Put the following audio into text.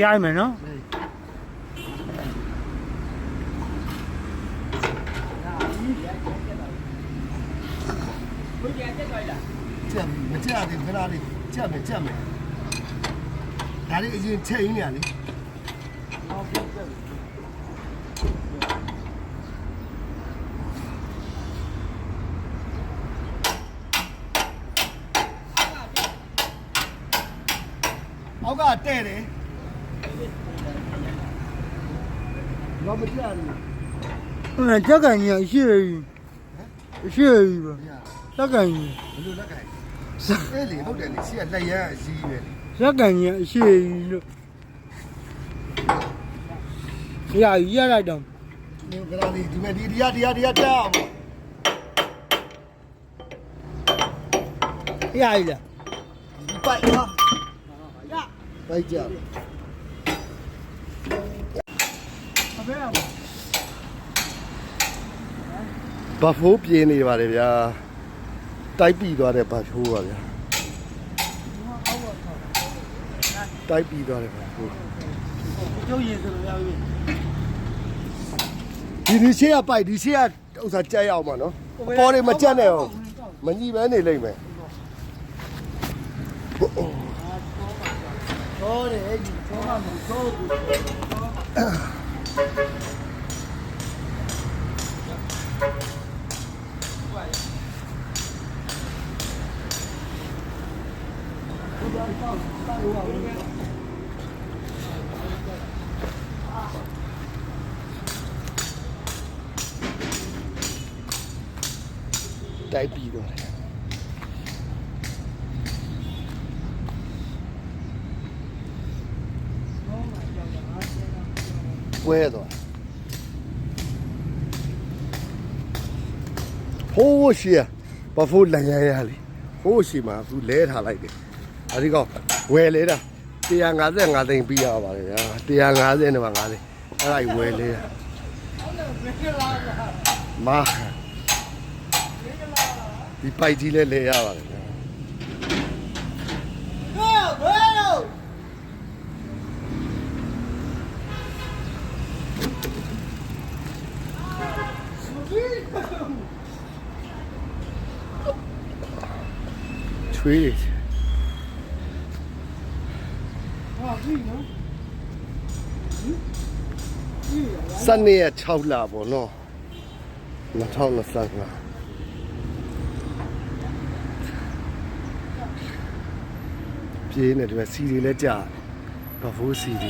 ရိုက်မယ်နော်ကြက်မကြက်တယ်ခဏလေးကြက်မယ်ဒါလေးအရင်ချိန်ရလေအောက်ကတဲ့တယ်ဘာမကြက်ဘူးဟုတ်တယ်ကြက်ကန်ကြီးအရှိကြီးပါကြက်ကန်ကြီးဘယ်လိုလက်ကင်အဲ့လေဟုတ်တယ်လေရှိကလက်ရအရှိပဲလေကြက်ကန်ကြီးအရှိကြီးလို့ရလိုက်တော့ဒီကရာလေးဒီမဲ့ဒီတရားတက်အောင်ရပြီလားဒီပိုက်ဟာရပိုက်ကြဘာဖိုးပြင်းနေပါတယ်ဗျာတိုက်ပြီးသွားတဲ့ဘာဖိုးပါဗျာတိုက်ပြီးသွားတယ်ဘာဖိုးကျုပ်ရင်ဆိုလို့ရပြီဒီရှေ့ကပိုက်ဒီရှေ့ကဥစ္စာကြက်ရအောင်ပါနော်အပေါ်တွေမကြက်နဲ့အောင်မညီပဲနေလိမ့်မယ်သောတယ်အဲ့ဒီသောမှာမသောဘူးတိုက်ပြီးတော့ပွဲတော့ဟိုးရှေ့ဘာဖို့လန်ရရလေဟိုးရှေ့မှာသူလဲထားလိုက်တယ်အဲဒီကောင်ဝယ်လဲတာ155သိန်းပြီးရပါတယ်ဗျာ150နဲ့မှ50အဲ့ဒါကြီးဝယ်လဲမာဒီပိုက်ကြီးလဲလဲရပါတယ်ဗျာချွေးစနေရ6လပေါ့နော်2025ပြေးနေတယ်စီတွေလည်းကြာဘာဖို့စီတွေ